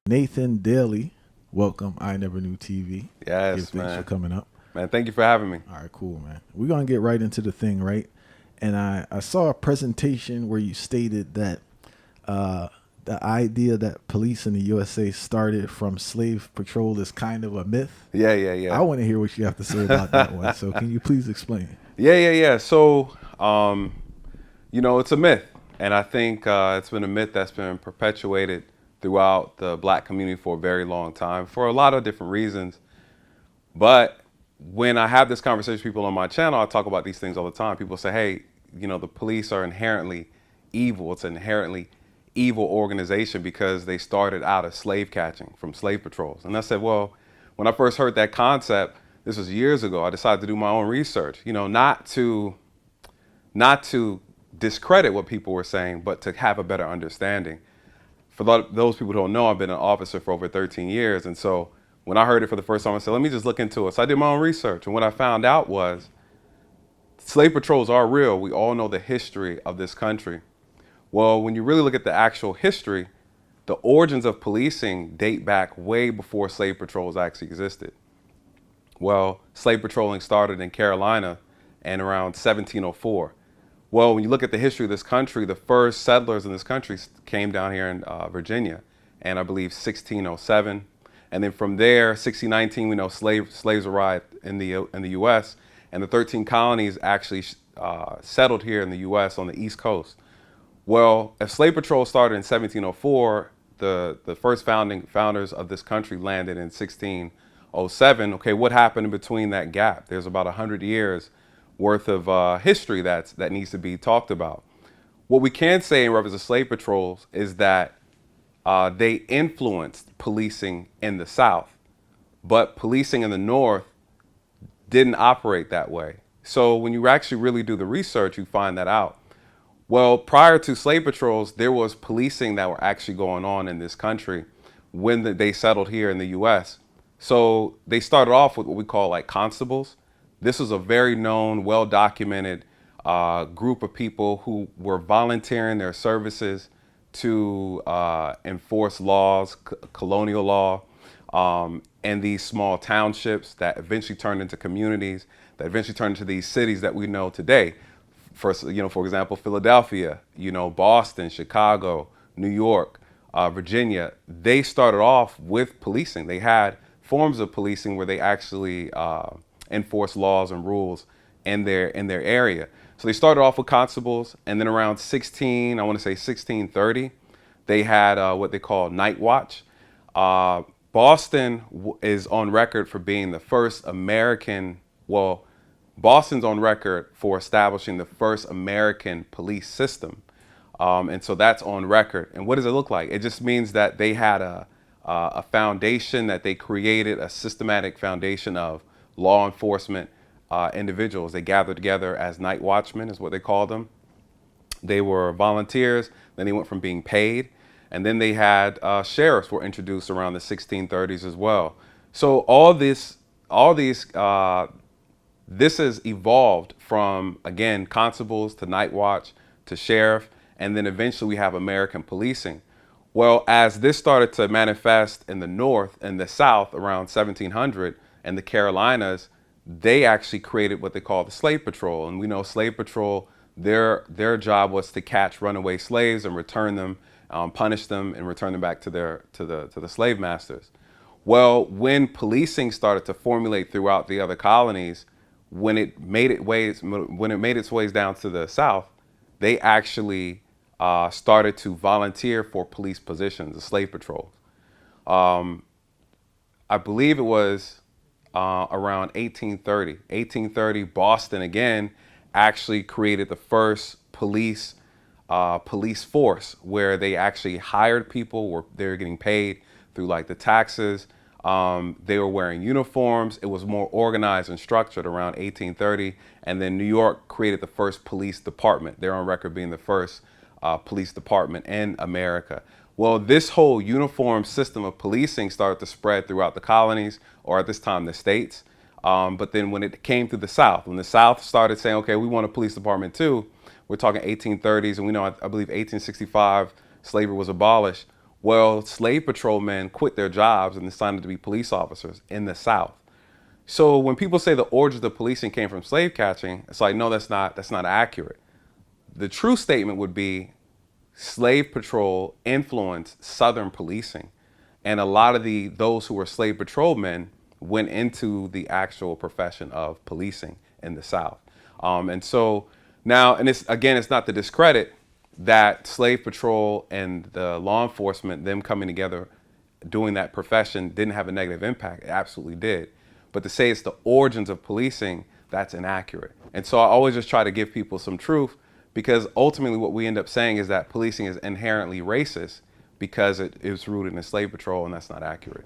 Nathan Daly, welcome. I Never Knew TV. Yes, Thanks for man. coming up. Man, thank you for having me. All right, cool, man. We're gonna get right into the thing, right? And I saw a presentation where you stated that uh, the idea that police in the USA started from slave patrol is kind of a myth. Yeah, yeah, yeah. I want to hear what you have to say about that one. So can you please explain? Yeah. So, it's a myth. And I think it's been a myth that's been perpetuated throughout the black community for a very long time for a lot of different reasons. But when I have this conversation with people on my channel, I talk about these things all the time. People say, hey, the police are inherently evil. It's an inherently evil organization because they started out as slave catching from slave patrols. And I said, well, when I first heard that concept, this was years ago, I decided to do my own research, not to discredit what people were saying, but to have a better understanding. For those people who don't know, I've been an officer for over 13 years. And so when I heard it for the first time, I said, let me just look into it. So I did my own research. And what I found out was slave patrols are real. We all know the history of this country. Well, when you really look at the actual history, the origins of policing date back way before slave patrols actually existed. Well, slave patrolling started in Carolina and around 1704. Well, when you look at the history of this country, the first settlers in this country came down here in Virginia, and I believe 1607. And then from there, 1619, we know slaves arrived in the U.S. and the 13 colonies actually settled here in the U.S. on the East Coast. Well, if slave patrol started in 1704, the first founders of this country landed in 1607. Okay, what happened in between that gap? There's about 100 years worth of history that needs to be talked about. What we can say in reference to slave patrols is that they influenced policing in the South, but policing in the North didn't operate that way. So when you actually really do the research, you find that out. Well, prior to slave patrols, there was policing that were actually going on in this country when they settled here in the U.S. So they started off with what we call like constables. This was a very known, well-documented group of people who were volunteering their services to enforce laws, colonial law, and these small townships that eventually turned into communities, that eventually turned into these cities that we know today. For example, Philadelphia, Boston, Chicago, New York, Virginia, they started off with policing. They had forms of policing where they actually enforce laws and rules in their area. So they started off with constables, and then around 1630, they had what they call night watch. Boston is on record for being the first Boston's on record for establishing the first American police system. And so that's on record. And what does it look like? It just means that they had a foundation that they created, a systematic foundation of law enforcement individuals. They gathered together as night watchmen, is what they called them. They were volunteers. Then they went from being paid. And then they had sheriffs were introduced around the 1630s as well. So this has evolved from, again, constables to night watch to sheriff, and then eventually we have American policing. Well, as this started to manifest in the North and the South around 1700 and the Carolinas, they actually created what they call the slave patrol. And we know slave patrol, their job was to catch runaway slaves and return them, punish them, and return them back to the slave masters. Well, when policing started to formulate throughout the other colonies, when it made its ways down to the South, they actually started to volunteer for police positions, the slave patrols. I believe it was around 1830. 1830, Boston again actually created the first police force where they actually hired people. They were getting paid through like the taxes. They were wearing uniforms. It was more organized and structured around 1830. And then New York created the first police department. They're on record being the first police department in America. Well, this whole uniform system of policing started to spread throughout the colonies, or at this time, the states. But then when it came to the South, when the South started saying, okay, we want a police department too, we're talking 1830s, and we know, I believe 1865, slavery was abolished. Well, slave patrolmen quit their jobs and decided to be police officers in the South. So when people say the origins of policing came from slave catching, it's like, no, that's not accurate. The true statement would be slave patrol influenced Southern policing. And a lot of those who were slave patrolmen went into the actual profession of policing in the South. And so now, and it's not to discredit that slave patrol and the law enforcement, them coming together, doing that profession didn't have a negative impact. It absolutely did. But to say it's the origins of policing, that's inaccurate. And so I always just try to give people some truth, because ultimately what we end up saying is that policing is inherently racist because it is rooted in slave patrol, and that's not accurate.